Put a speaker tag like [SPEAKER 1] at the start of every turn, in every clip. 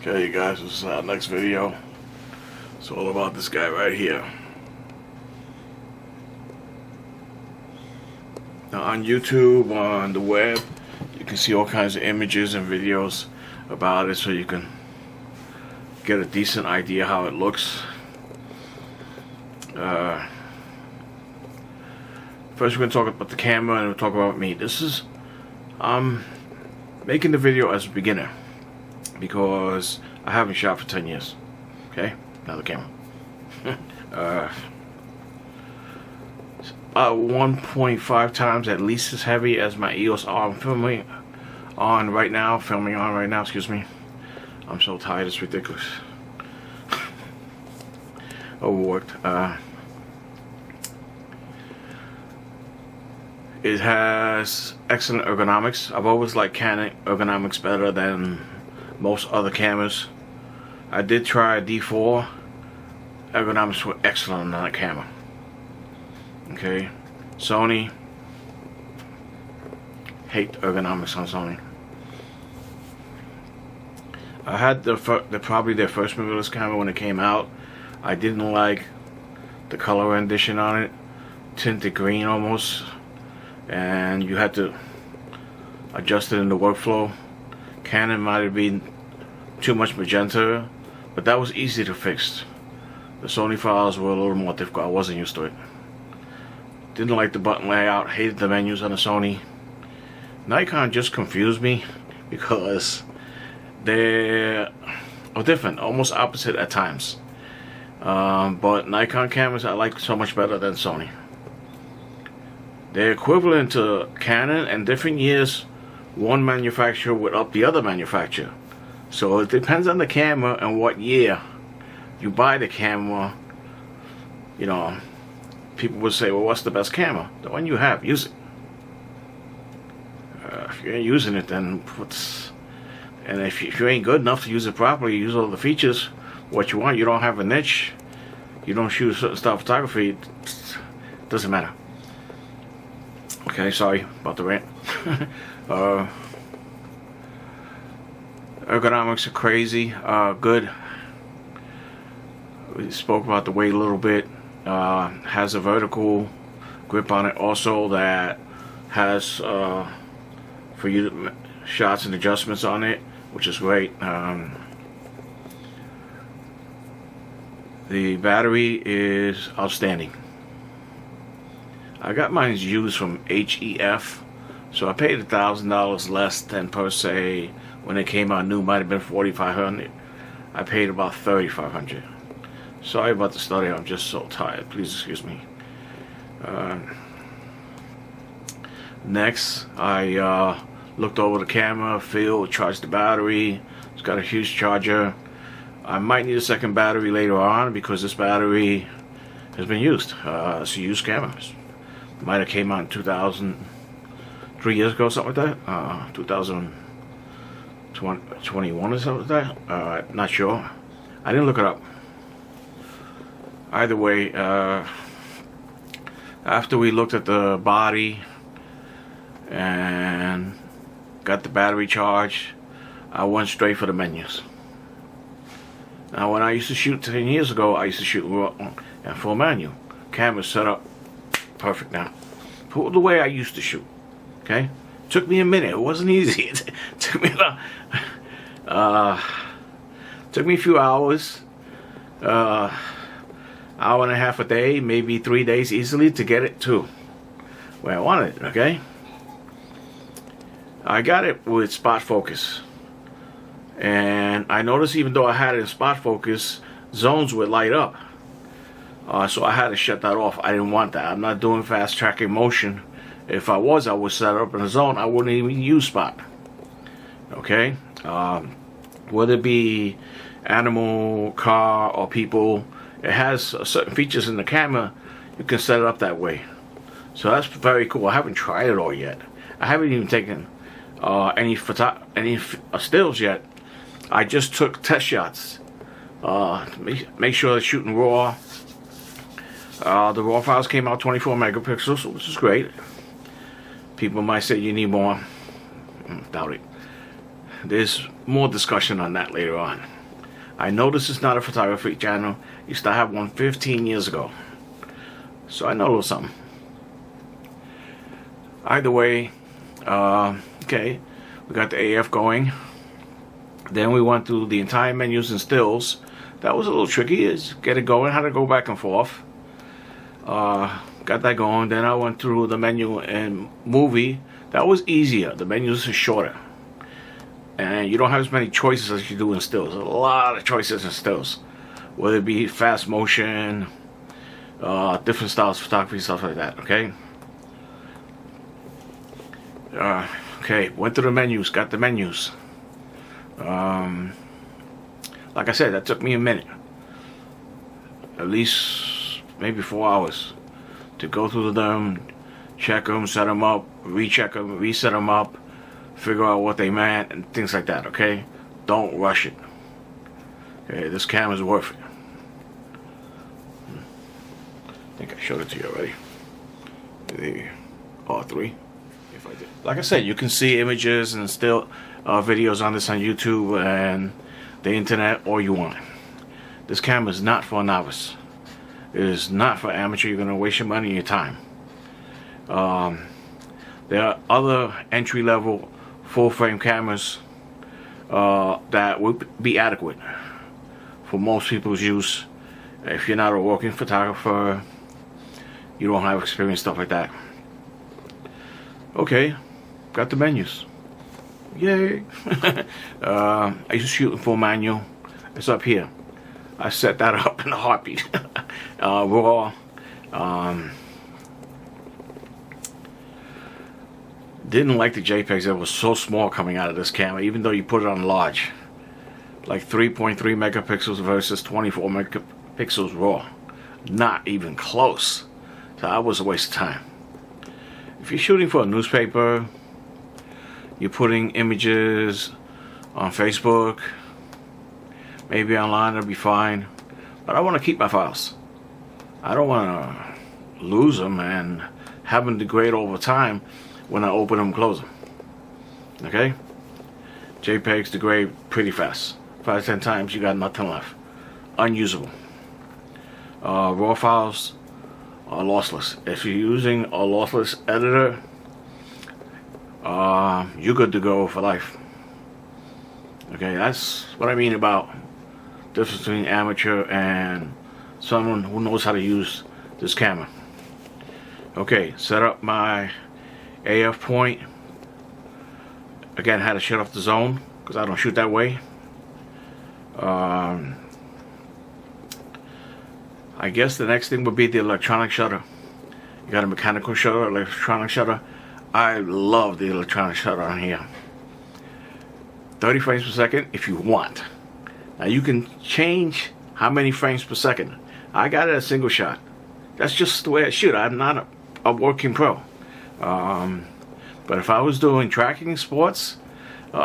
[SPEAKER 1] Okay, you guys, this is our next video. It's all about this guy right here. Now on YouTube, on the web, you can see all kinds of images and videos about it, so you can get a decent idea how it looks. First we're going to talk about the camera, and we'll talk about me. I'm making the video as a beginner because I haven't shot for 10 years. Okay, now the camera. About 1.5 times at least as heavy as my EOS R I'm filming on right now. Excuse me. I'm so tired, it's ridiculous. Overworked. It has excellent ergonomics. I've always liked Canon ergonomics better than most other cameras. I did try a D4. Ergonomics were excellent on that camera. Okay, Sony. Hate ergonomics on Sony. I had probably their first mirrorless camera when it came out. I didn't like the color rendition on it, tinted green almost, and you had to adjust it in the workflow. Canon might have been too much magenta, but that was easy to fix. The Sony files were a little more difficult. I wasn't used to it. Didn't like the button layout, hated the menus on the Sony. Nikon just confused me because they are different, almost opposite at times. But Nikon cameras I like so much better than Sony. They're equivalent to Canon, and different years one manufacturer would up the other manufacturer. So it depends on the camera and what year you buy the camera. You know, people would say, well, what's the best camera? The one you have, use it. If you ain't using it, then and if you ain't good enough to use it properly, use all the features, what you want, you don't have a niche, you don't shoot a certain style of photography, it doesn't matter. Okay, sorry about the rant. Ergonomics are crazy, good. We spoke about the weight a little bit. Has a vertical grip on it also that has for you to shots and adjustments on it, which is great. The battery is outstanding. I got mine used from HEF, so I paid $1,000 less than per se when it came out new. Might have been $4,500. I paid about $3,500. Sorry about the study. I'm just so tired. Please excuse me. Next, I looked over the camera, charged the battery. It's got a huge charger. I might need a second battery later on because this battery has been used. It's a used camera. Might have came out in 3 years ago, something like that. 2021 or something like that. Not sure. I didn't look it up. Either way, after we looked at the body and got the battery charged, I went straight for the menus. Now, when I used to shoot 10 years ago, I used to shoot raw and full menu. Camera set up perfect now. The way I used to shoot. Okay? Took me a minute. It wasn't easy. It took me a few hours. Hour and a half a day, maybe 3 days easily to get it to where I wanted it, okay? I got it with spot focus. And I noticed even though I had it in spot focus, zones would light up. So I had to shut that off. I didn't want that. I'm not doing fast tracking motion. If I was, I would set it up in a zone. I wouldn't even use spot. Okay? Whether it be animal, car, or people, it has certain features in the camera. You can set it up that way. So that's very cool. I haven't tried it all yet. I haven't even taken any stills yet. I just took test shots. Make sure they're shooting raw. The raw files came out 24 megapixels, which is great. People might say you need more. Doubt it. There's more discussion on that later on. I know this is not a photography channel. Used to have one 15 years ago. So I know a little something. Either way, okay, we got the AF going. Then we went through the entire menus and stills. That was a little tricky. Is get it going, how to go back and forth. Got that going. Then I went through the menu and movie. That was easier. The menus are shorter, and you don't have as many choices as you do in stills. A lot of choices in stills, whether it be fast motion, different styles of photography, stuff like that. Okay. Okay. Went through the menus. Got the menus. Like I said, that took me a minute, at least maybe 4 hours, to go through them, check them, set them up, recheck them, reset them up, figure out what they meant, and things like that. Okay, don't rush it. Okay, this camera's worth it. I think I showed it to you already. The R3. If I did. Like I said, you can see images and still videos on this on YouTube and the internet all you want. This camera is not for a novice. It is not for amateur. You're gonna waste your money and your time. There are other entry-level full-frame cameras that would be adequate for most people's use. If you're not a working photographer, you don't have experience, stuff like that. Okay, got the menus. Yay! I used to shoot in full manual. It's up here. I set that up in a heartbeat. Raw. Didn't like the JPEGs that was so small coming out of this camera, even though you put it on large. Like 3.3 megapixels versus 24 megapixels raw. Not even close. So that was a waste of time. If you're shooting for a newspaper, you're putting images on Facebook, maybe online, that'll be fine. But I want to keep my files. I don't want to lose them and have them degrade over time when I open them and close them. Okay? JPEGs degrade pretty fast. 5-10 times, you got nothing left. Unusable. Raw files are lossless. If you're using a lossless editor, you're good to go for life. Okay, that's what I mean about the difference between amateur and someone who knows how to use this camera. Okay, set up my AF point. Again, had to shut off the zone because I don't shoot that way. I guess the next thing would be the electronic shutter. You got a mechanical shutter, electronic shutter. I love the electronic shutter on here. 30 frames per second if you want. Now you can change how many frames per second. I got it at single shot. That's just the way I shoot. I'm not a working pro. But if I was doing tracking sports,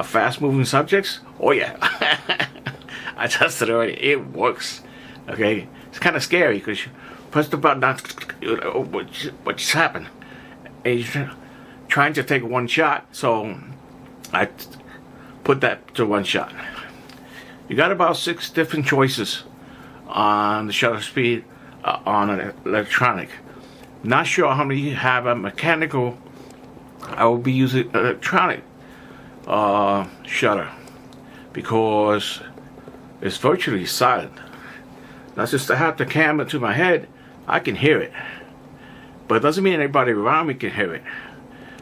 [SPEAKER 1] fast moving subjects, oh yeah. I tested it already. It works. Okay, it's kind of scary because you press the button down, what just happened? And you're trying to take one shot, so I put that to one shot. You got about 6 different choices on the shutter speed on an electronic. Not sure how many you have a mechanical. I will be using electronic shutter because it's virtually silent. That's just to have the camera to my head, I can hear it. But it doesn't mean anybody around me can hear it.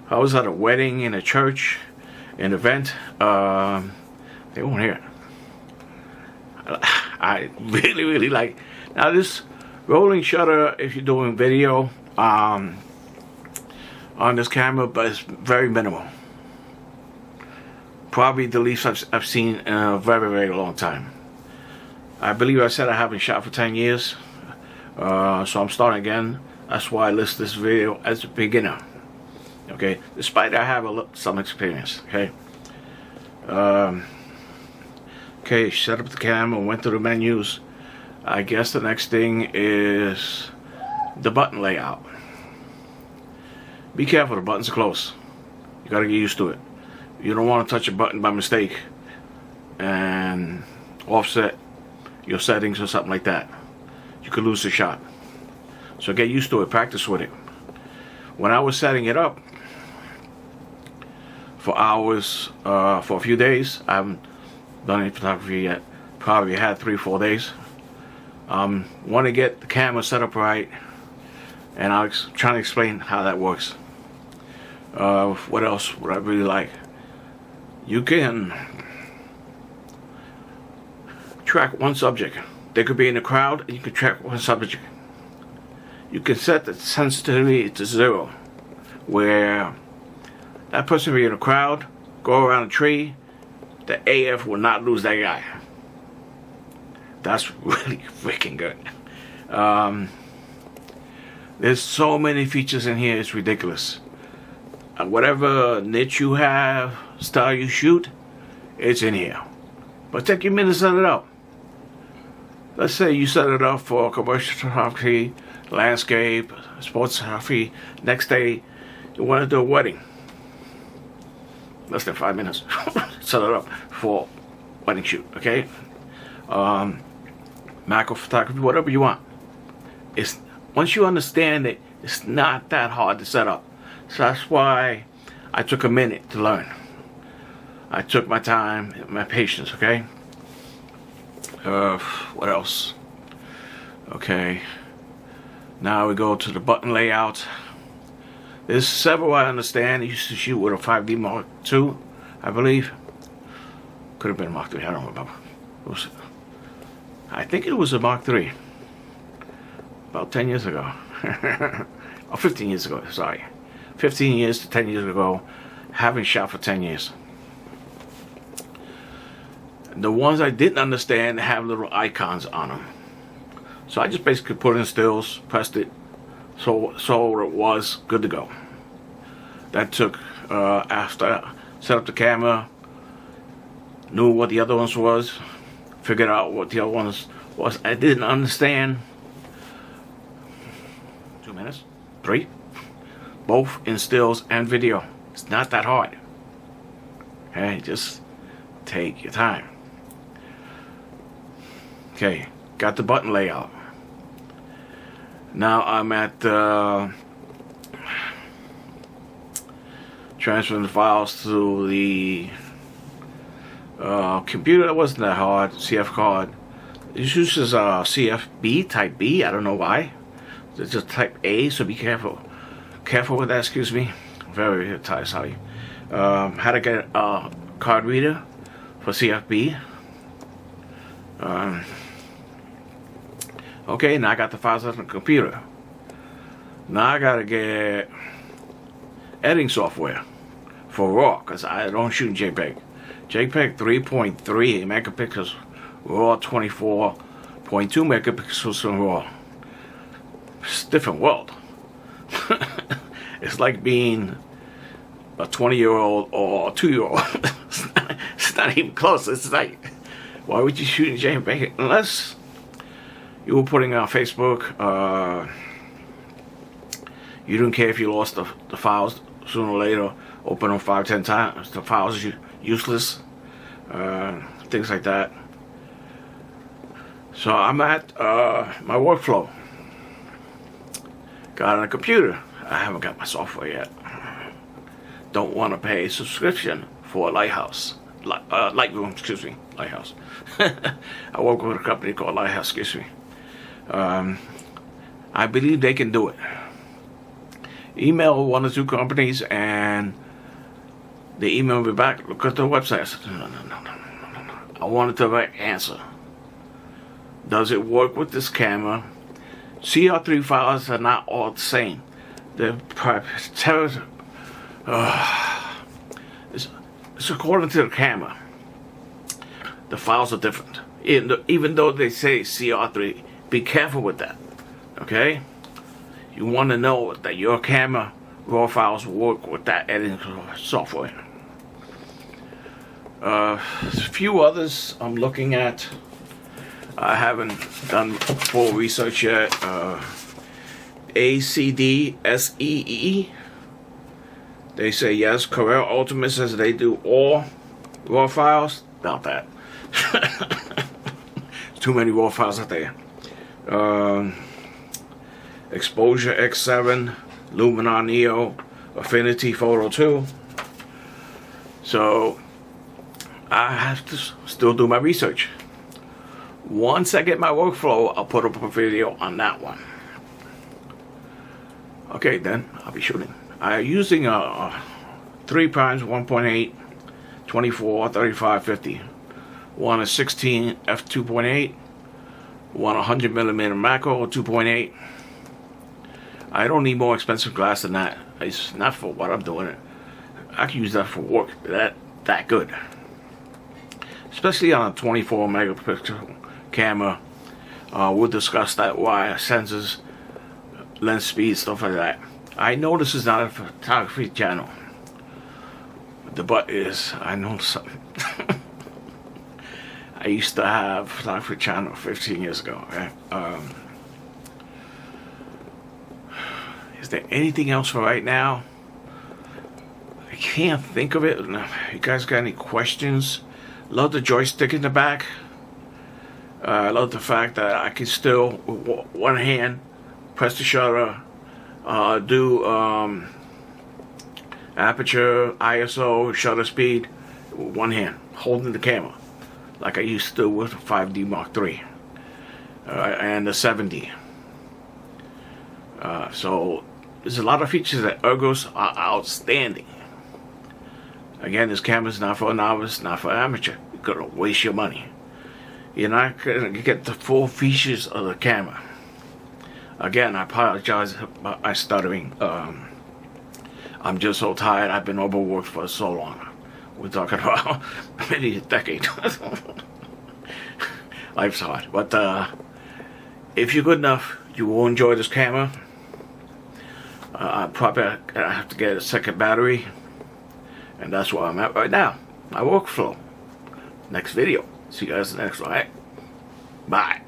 [SPEAKER 1] If I was at a wedding, in a church, an event, they won't hear it. I really like. Now this rolling shutter, if you're doing video on this camera, but it's very minimal. Probably the least I've seen in a very long time. I believe I said I haven't shot for 10 years, so I'm starting again. That's why I list this video as a beginner. Okay, despite I have some experience. Okay. Okay, set up the camera, went through the menus. I guess the next thing is the button layout. Be careful, the buttons are close. You gotta get used to it. You don't want to touch a button by mistake and offset your settings or something like that. You could lose the shot. So get used to it, practice with it. When I was setting it up for hours, for a few days, I haven't done any photography yet, probably had 3-4 days. Want to get the camera set up right, and I'll try to explain how that works. What else would I really like? You can track one subject. They could be in a crowd, and you can track one subject. You can set the sensitivity to 0, where that person will be in a crowd, go around a tree, the AF will not lose that guy. That's really freaking good. There's so many features in here, it's ridiculous. Whatever niche you have, style you shoot, it's in here. But take your minute to set it up. Let's say you set it up for commercial photography, landscape, sports photography. Next day, you want to do a wedding. Less than 5 minutes. Set it up for wedding shoot, okay? Macro photography, whatever you want. It's once you understand it, it's not that hard to set up. So that's why I took a minute to learn. I took my time, my patience, okay? What else? Okay. Now we go to the button layout. There's several I understand. I used to shoot with a 5D Mark II, I believe. Could have been a Mark III, I don't remember. I think it was a Mark III. About 10 years ago. Or 15 years ago, sorry. 15 years to 10 years ago. Haven't shot for 10 years. The ones I didn't understand have little icons on them. So I just basically put in stills, pressed it, so it was good to go. That took, after I set up the camera, knew what the other ones was, figured out what the other ones was. I didn't understand. 2 minutes, 3, both in stills and video. It's not that hard. Okay, just take your time. Okay, got the button layout. Now I'm at transferring the files to the computer. That wasn't that hard. CF card. It uses CFB type B. I don't know why. It's just type A, so be careful. Careful with that. Excuse me. Very tight. Sorry. How to get a card reader for CFB. Okay, now I got the files on the computer. Now I gotta get editing software for RAW, because I don't shoot in JPEG. JPEG 3.3 megapixels, RAW 24.2 megapixels in RAW. It's a different world. It's like being a 20-year-old or a 2-year-old. It's not even close. It's like, why would you shoot in JPEG unless you were putting on Facebook? You don't care if you lost the files sooner or later. Open them 5-10 times. The files are useless. Things like that. So I'm at my workflow. Got on a computer. I haven't got my software yet. Don't want to pay a subscription for Lighthouse. Lightroom, excuse me. Lighthouse. I work with a company called Lighthouse, excuse me. I believe they can do it. Email 1 or 2 companies and they email me back. Look at the website. I said, no. I wanted the right answer. Does it work with this camera? CR3 files are not all the same. They're it's according to the camera. The files are different. Even though they say CR3, be careful with that. Okay? You want to know that your camera RAW files work with that editing software. A few others I'm looking at. I haven't done full research yet. ACDSEE. They say yes. Corel Ultimate says they do all RAW files. Not that. It's too many raw files out there. Exposure X7, Luminar Neo, Affinity Photo 2. So I have to still do my research. Once I get my workflow, I'll put up a video on that one. Okay, then I'll be shooting. I'm using a 3 primes, 1.8, 24, 35, 50. One is 16 f2.8. One 100mm macro 2.8. I don't need more expensive glass than that. It's not for what I'm doing. I can use that for work. That good. Especially on a 24 megapixel camera. We'll discuss that, why sensors, lens speed, stuff like that. I know this is not a photography channel. The but is, I know something. I used to have a photography channel 15 years ago. Right? Is there anything else for right now? I can't think of it. You guys got any questions? Love the joystick in the back. I love the fact that I can still, with one hand, press the shutter, do aperture, ISO, shutter speed, with one hand, holding the camera, like I used to do with the 5D Mark III and the 7D. So there's a lot of features that ergos are outstanding. Again, this camera's not for a novice, not for amateur. You're gonna waste your money. You're not gonna get the full features of the camera. Again, I apologize about my stuttering. I'm just so tired. I've been overworked for so long. We're talking about maybe a decade. Life's hard. But if you're good enough, you will enjoy this camera. I probably have to get a second battery. And that's where I'm at right now. My workflow. Next video. See you guys in the next one. Right? Bye.